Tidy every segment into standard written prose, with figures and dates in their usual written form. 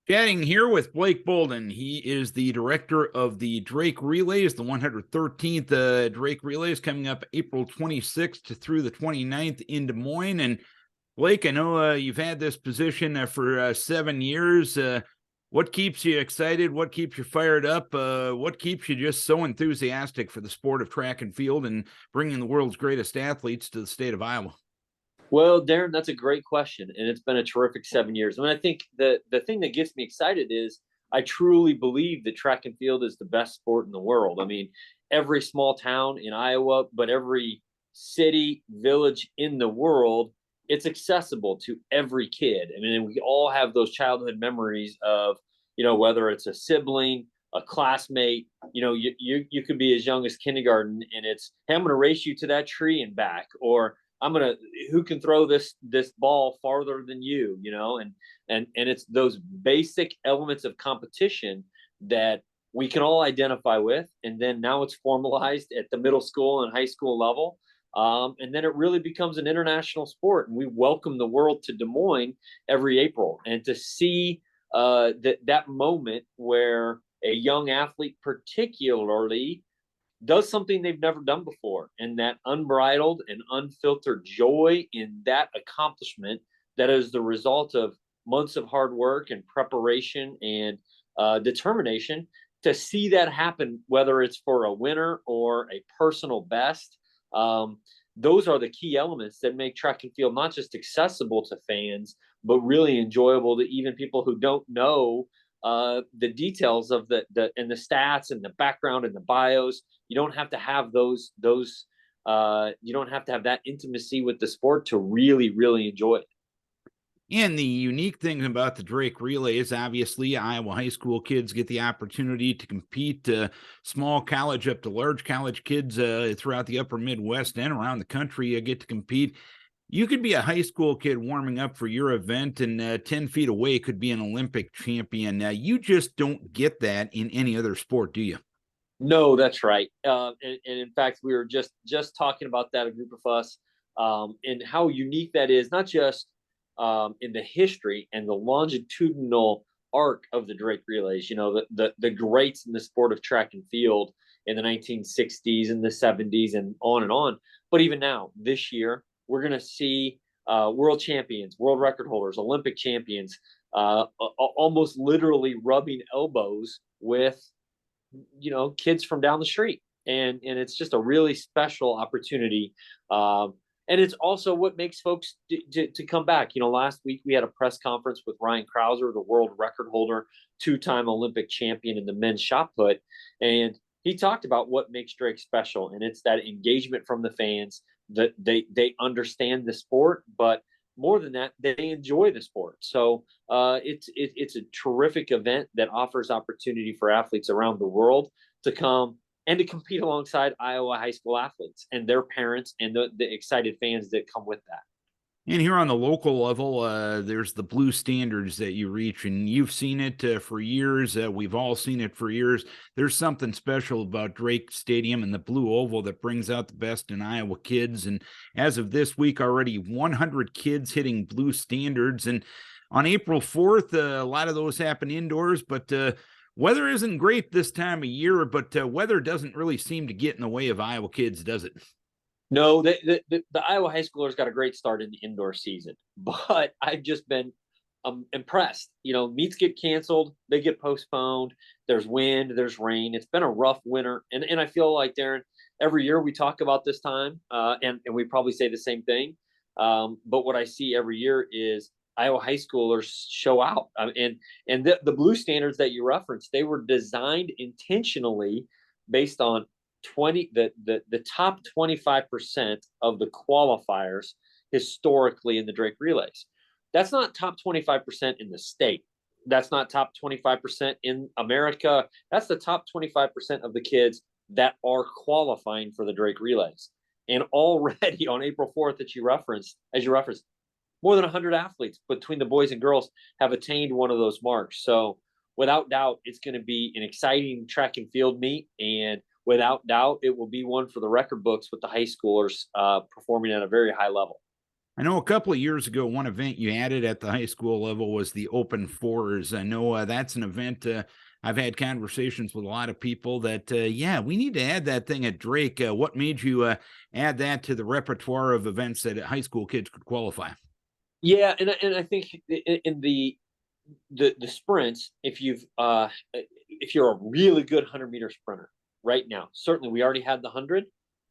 Chatting here with Blake Boldon. He is the director of the Drake Relays, the 113th Drake Relays coming up April 26th through the 29th in Des Moines. And Blake, I know you've had this position for 7 years. What keeps you excited? What keeps you fired up? What keeps you just so enthusiastic for the sport of track and field and bringing the world's greatest athletes to the state of Iowa? Well, Darren, that's a great question, and it's been a terrific 7 years. I think the thing that gets me excited is I truly believe that track and field is the best sport in the world. Every small town in Iowa, but every city, village in the world, it's accessible to every kid. We all have those childhood memories of, whether it's a sibling, a classmate. You could be as young as kindergarten, and it's, hey, I'm going to race you to that tree and back, or I'm gonna who can throw this ball farther than you, and it's those basic elements of competition that we can all identify with, and then now it's formalized at the middle school and high school level, and then it really becomes an international sport, and we welcome the world to Des Moines every April, and to see that moment where a young athlete, particularly, does something they've never done before, and that unbridled and unfiltered joy in that accomplishment that is the result of months of hard work and preparation and determination, to see that happen, whether it's for a winner or a personal best. Those are the key elements that make track and field not just accessible to fans, but really enjoyable to even people who don't know the details of the stats and the background and the bios. You don't have to have those. You don't have to have that intimacy with the sport to really enjoy it. And the unique thing about the Drake Relay is obviously Iowa high school kids get the opportunity to compete, small college up to large college kids throughout the upper Midwest and around the country get to compete. You could be a high school kid warming up for your event, and 10 feet away could be an Olympic champion. You just don't get that in any other sport, do you? No, that's right. And in fact, we were just talking about that, a group of us, and how unique that is, not just in the history and the longitudinal arc of the Drake Relays. The greats in the sport of track and field in the 1960s and the 70s and on. But even now, this year, we're going to see world champions, world record holders, Olympic champions, almost literally rubbing elbows with kids from down the street, and it's just a really special opportunity, and it's also what makes folks to come back. Last week we had a press conference with Ryan Krauser, the world record holder, two-time Olympic champion in the men's shot put, and he talked about what makes Drake special, and it's that engagement from the fans, that they understand the sport, but more than that, they enjoy the sport. So it's a terrific event that offers opportunity for athletes around the world to come and to compete alongside Iowa high school athletes and their parents and the excited fans that come with that. And here on the local level, there's the blue standards that you reach, and you've seen it for years. We've all seen it for years. There's something special about Drake Stadium and the blue oval that brings out the best in Iowa kids. And as of this week, already 100 kids hitting blue standards. And on April 4th, a lot of those happen indoors, but weather isn't great this time of year, but weather doesn't really seem to get in the way of Iowa kids, does it? No, the Iowa high schoolers got a great start in the indoor season, but I've just been impressed. Meets get canceled, they get postponed. There's wind, there's rain. It's been a rough winter, and I feel like, Darren, every year we talk about this time, and we probably say the same thing. But what I see every year is Iowa high schoolers show out, and the blue standards that you referenced, they were designed intentionally based on 20 the top 25% of the qualifiers historically in the Drake Relays. That's not top 25% in the state. That's not top 25% in America. That's the top 25% of the kids that are qualifying for the Drake Relays. And already on April 4th, that as you referenced, more than 100 athletes between the boys and girls have attained one of those marks. So without doubt, it's going to be an exciting track and field meet, and without doubt, it will be one for the record books with the high schoolers performing at a very high level. I know a couple of years ago, one event you added at the high school level was the Open Fours. I know that's an event. I've had conversations with a lot of people that, yeah, we need to add that thing at Drake. What made you add that to the repertoire of events that high school kids could qualify? Yeah, and I think in the sprints, if you're a really good 100-meter sprinter right now, certainly we already had the 100,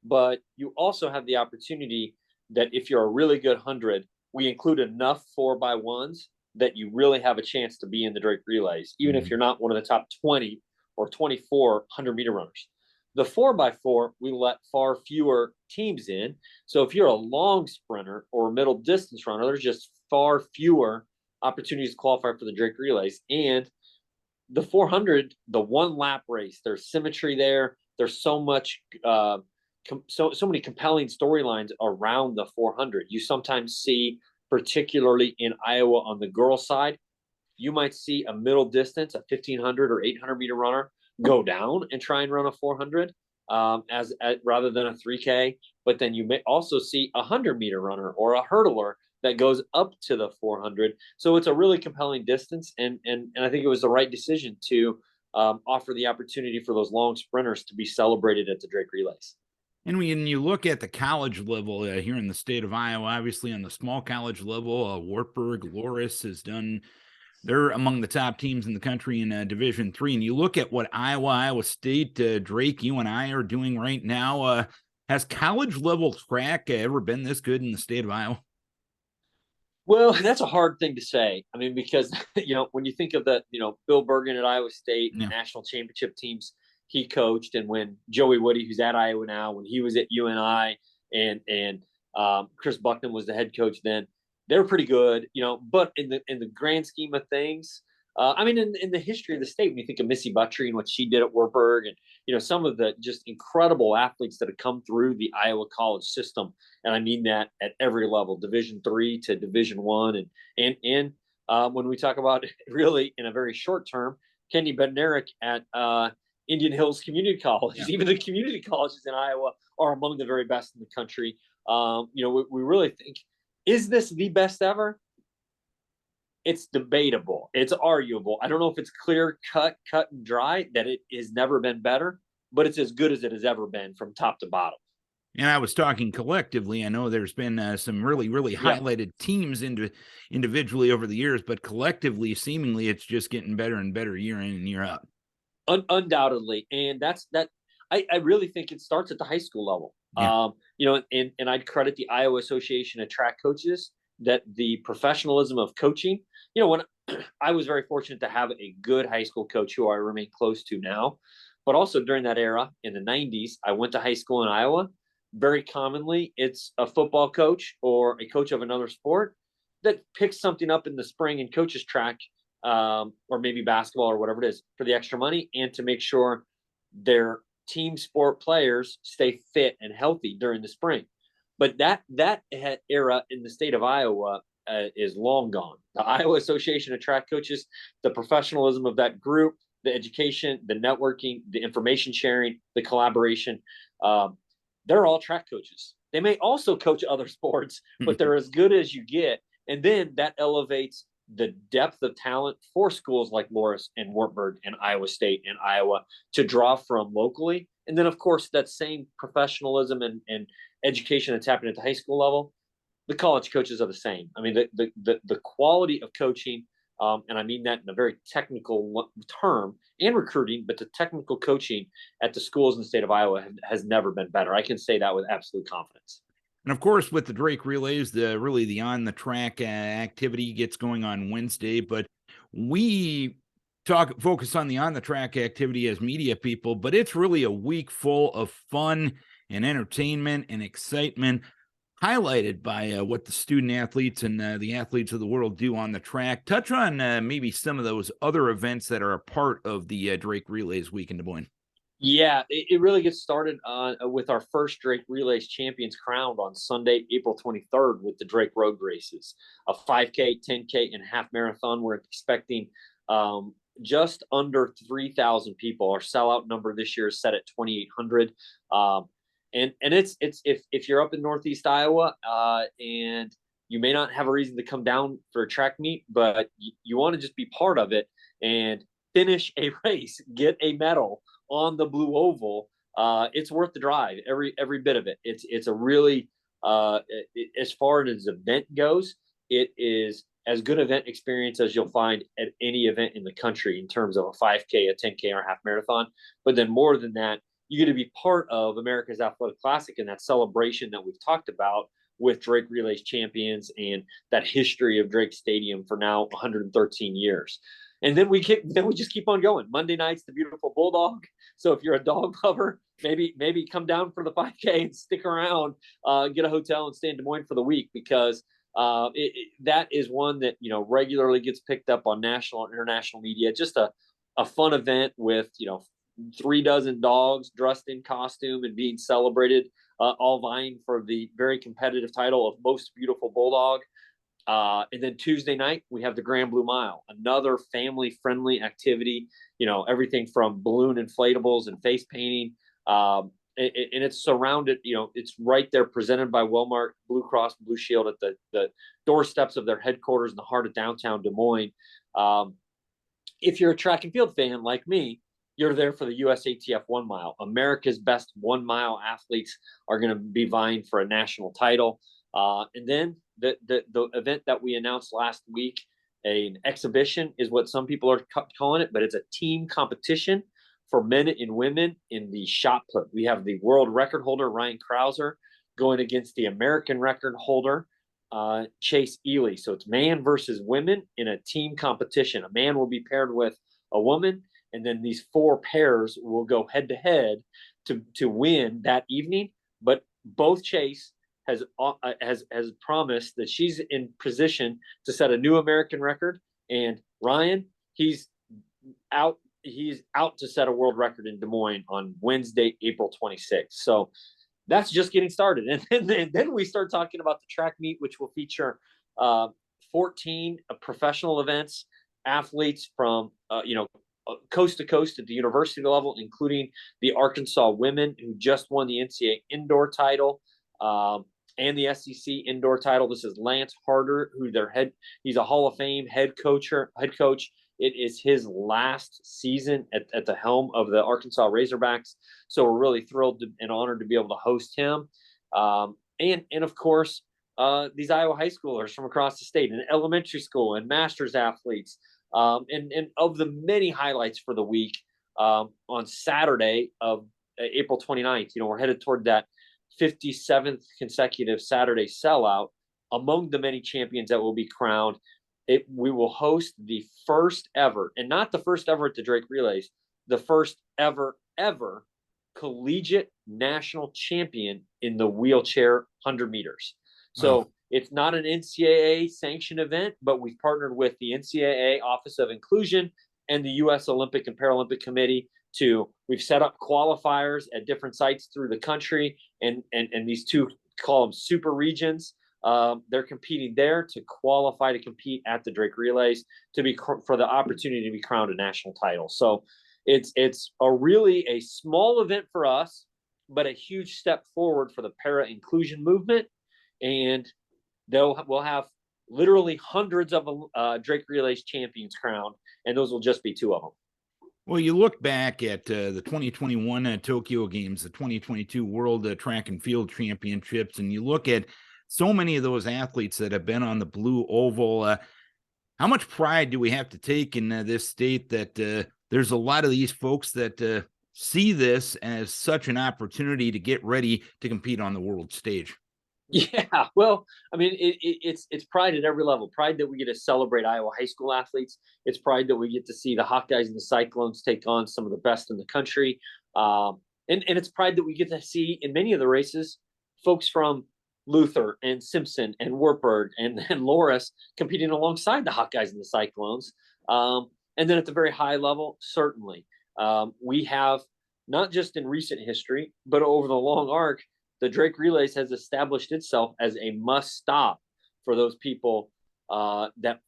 but you also have the opportunity that if you're a really good 100, we include enough 4x1s that you really have a chance to be in the Drake relays, even if Mhm. you're not one of the top 20 or 24 100-meter runners. The 4x4, we let far fewer teams in. So if you're a long sprinter or a middle distance runner, there's just far fewer opportunities to qualify for the Drake relays. And the 400, the one lap race, there's symmetry there. There's so much, so many compelling storylines around the 400. You sometimes see, particularly in Iowa on the girls' side, you might see a middle distance, a 1500 or 800-meter runner go down and try and run a 400 rather than a 3K. But then you may also see a 100-meter runner or a hurdler that goes up to the 400. So it's a really compelling distance, and I think it was the right decision to offer the opportunity for those long sprinters to be celebrated at the Drake Relays. And when you look at the college level here in the state of Iowa, obviously on the small college level, Wartburg, Loris has done. They're among the top teams in the country in Division III. And you look at what Iowa State, Drake, you and I are doing right now. Has college level track ever been this good in the state of Iowa? Well, that's a hard thing to say. I mean, because when you think of Bill Bergen at Iowa State, Yeah. national championship teams he coached, and when Joey Woody, who's at Iowa now, when he was at UNI, and Chris Buckman was the head coach then, they were pretty good. But in the grand scheme of things, I mean, in the history of the state, when you think of Missy Buttrey and what she did at Wartburg, and some of the just incredible athletes that have come through the Iowa college system, and I mean that at every level, Division III to Division I, and when we talk about really in a very short term, Kenny Bednarik at Indian Hills Community College, Yeah. even the community colleges in Iowa are among the very best in the country. We really think, is this the best ever? It's debatable. It's arguable. I don't know if it's cut and dry that it has never been better, but it's as good as it has ever been from top to bottom. And I was talking collectively. I know there's been some really, really Yeah, highlighted teams individually over the years, but collectively, seemingly, it's just getting better and better year in and year out. undoubtedly, and that's that. I really think it starts at the high school level. Yeah. And I'd credit the Iowa Association of Track Coaches that the professionalism of coaching. When I was very fortunate to have a good high school coach who I remain close to now, but also during that era in the '90s, I went to high school in Iowa. Very commonly, it's a football coach or a coach of another sport that picks something up in the spring and coaches track, or maybe basketball or whatever it is for the extra money, and to make sure their team sport players stay fit and healthy during the spring. But that era in the state of Iowa is long gone. The Iowa Association of Track Coaches, the professionalism of that group, the education, the networking, the information sharing, the collaboration, they're all track coaches. They may also coach other sports, but they're as good as you get. And then that elevates the depth of talent for schools like Loris and Wartburg and Iowa State and Iowa to draw from locally. And then, of course, that same professionalism and education that's happening at the high school level, the college coaches are the same. I mean, the quality of coaching, and I mean that in a very technical term, and recruiting, but the technical coaching at the schools in the state of Iowa has never been better. I can say that with absolute confidence. And of course, with the Drake relays, the on the track activity gets going on Wednesday. But we focus on the on the track activity as media people, but it's really a week full of fun and entertainment and excitement, highlighted by what the student athletes and the athletes of the world do on the track. Touch on maybe some of those other events that are a part of the Drake Relays week in Des Moines. Yeah, it really gets started with our first Drake Relays champions crowned on Sunday, April 23rd with the Drake Road Races, a 5K, 10K, and half marathon. We're expecting just under 3,000 people. Our sellout number this year is set at 2,800. And it's if you're up in Northeast Iowa and you may not have a reason to come down for a track meet, but you want to just be part of it and finish a race, get a medal on the blue oval. It's worth the drive, every bit of it. It's a really as far as event goes, it is as good event experience as you'll find at any event in the country in terms of a 5K, a 10K, or a half marathon. But then more than that, you get to be part of America's Athletic Classic and that celebration that we've talked about with Drake Relays champions and that history of Drake Stadium for now 113 years. And then we just keep on going. Monday night's the beautiful Bulldog. So if you're a dog lover, maybe come down for the 5K and stick around, get a hotel and stay in Des Moines for the week, because that is one that regularly gets picked up on national and international media. Just a fun event with 36 dogs dressed in costume and being celebrated, all vying for the very competitive title of most beautiful Bulldog. And then Tuesday night, we have the Grand Blue Mile, another family-friendly activity, everything from balloon inflatables and face painting. And it's surrounded, it's right there, presented by Wellmark Blue Cross Blue Shield at the doorsteps of their headquarters in the heart of downtown Des Moines. If you're a track and field fan like me, you're there for the USATF 1 mile. America's best 1 mile athletes are going to be vying for a national title. And then the event that we announced last week, an exhibition is what some people are calling it, but it's a team competition for men and women in the shot put. We have the world record holder, Ryan Krauser, going against the American record holder, Chase Ely. So it's man versus women in a team competition. A man will be paired with a woman, and then these 4 pairs will go head to head to win that evening. But both Chase has promised that she's in position to set a new American record, and Ryan, he's out to set a world record in Des Moines on Wednesday, April 26th. So that's just getting started. And then we start talking about the track meet, which will feature 14 professional events, athletes from coast to coast at the university level, including the Arkansas women who just won the NCAA indoor title and the SEC indoor title. This is Lance Harder, who he's a Hall of Fame head coach. It is his last season at the helm of the Arkansas Razorbacks. So we're really thrilled and honored to be able to host him. And of course, these Iowa high schoolers from across the state, and elementary school and master's athletes. And of the many highlights for the week, on Saturday of April 29th, we're headed toward that 57th consecutive Saturday sellout. Among the many champions that will be crowned, we will host the first ever, and not the first ever at the Drake Relays, the first ever collegiate national champion in the wheelchair 100 meters. So it's not an NCAA sanctioned event, but we've partnered with the NCAA Office of Inclusion and the U.S. Olympic and Paralympic Committee we've set up qualifiers at different sites through the country, and these two, call them super regions. They're competing there to qualify to compete at the Drake Relays for the opportunity to be crowned a national title. So it's really a small event for us, but a huge step forward for the para inclusion movement. And we'll have literally hundreds of Drake Relays champions crowned, and those will just be 2 of them. Well, you look back at the 2021 Tokyo Games, the 2022 World Track and Field Championships, and you look at so many of those athletes that have been on the blue oval. How much pride do we have to take in this state that there's a lot of these folks that see this as such an opportunity to get ready to compete on the world stage? Yeah, well, I mean, it's pride at every level. Pride that we get to celebrate Iowa high school athletes. It's pride that we get to see the Hawkeyes and the Cyclones take on some of the best in the country. And it's pride that we get to see in many of the races folks from Luther and Simpson and Wartburg and Loris competing alongside the Hawkeyes and the Cyclones. And then at the very high level, certainly, we have, not just in recent history, but over the long arc, the Drake Relays has established itself as a must stop for those people that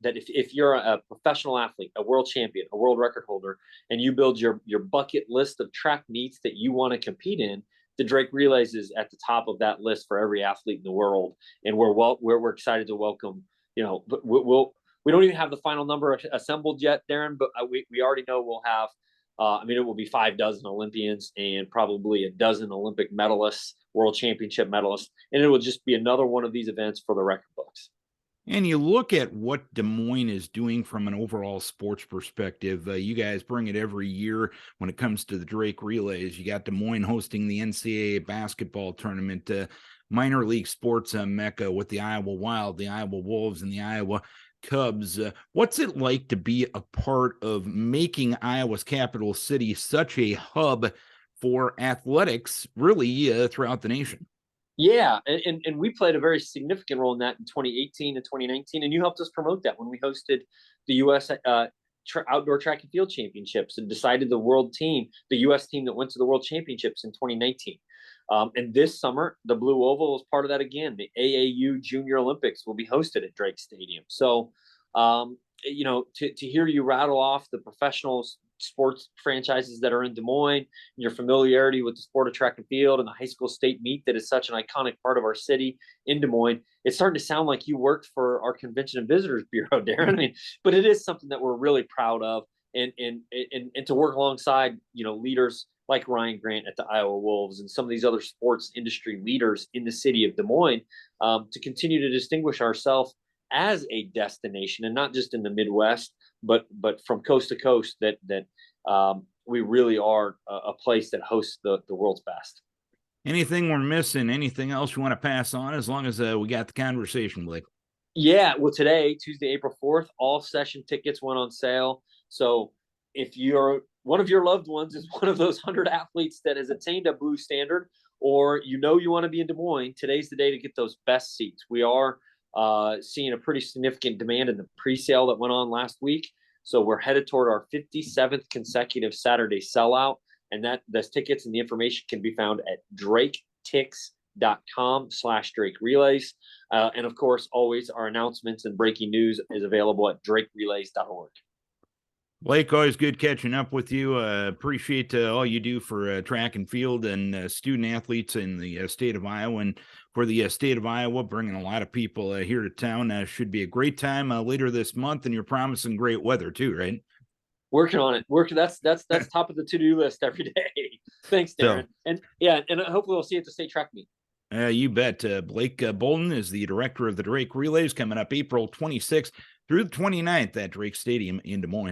if you're a professional athlete, a world champion, a world record holder, and you build your bucket list of track meets that you want to compete in, the Drake Relays is at the top of that list for every athlete in the world, and we're excited to welcome. We don't even have the final number assembled yet, Darren, but we already know we'll have. It will be 6 Olympians and probably 12 Olympic medalists, world championship medalists, and it will just be another one of these events for the record books. And you look at what Des Moines is doing from an overall sports perspective. You guys bring it every year when it comes to the Drake Relays. You got Des Moines hosting the NCAA basketball tournament, minor league sports mecca with the Iowa Wild, the Iowa Wolves, and the Iowa Cubs. What's it like to be a part of making Iowa's capital city such a hub for athletics, really, throughout the nation? Yeah, and we played a very significant role in that in 2018 and 2019, and you helped us promote that when we hosted the U.S. Outdoor Track and Field Championships and decided the U.S. team that went to the World Championships in 2019. And this summer, the Blue Oval is part of that again. The AAU Junior Olympics will be hosted at Drake Stadium. So, to hear you rattle off the professional sports franchises that are in Des Moines, your familiarity with the sport of track and field and the high school state meet that is such an iconic part of our city in Des Moines, it's starting to sound like you worked for our Convention and Visitors Bureau, Darren. But it is something that we're really proud of, and to work alongside, leaders like Ryan Grant at the Iowa Wolves and some of these other sports industry leaders in the city of Des Moines, to continue to distinguish ourselves as a destination, and not just in the Midwest, but from coast to coast, that we really are a place that hosts the world's best. Anything we're missing? Anything else you want to pass on? As long as we got the conversation, Blake. Yeah, well, today, Tuesday, April 4th, all session tickets went on sale. So if one of your loved ones is one of those 100 athletes that has attained a blue standard, or you want to be in Des Moines, today's the day to get those best seats. We are seeing a pretty significant demand in the pre-sale that went on last week. So we're headed toward our 57th consecutive Saturday sellout. And those tickets and the information can be found at draketix.com/Drake Relays. And of course, always our announcements and breaking news is available at drakerelays.org. Blake, always good catching up with you. Appreciate all you do for track and field and student athletes in the state of Iowa. And for the state of Iowa, bringing a lot of people here to town. Should be a great time later this month, and you're promising great weather too, right? Working on it. That's top of the to-do list every day. Thanks, Darren. And hopefully we'll see you at the state track meet. You bet. Blake Boldon is the director of the Drake Relays, coming up April 26th through the 29th at Drake Stadium in Des Moines.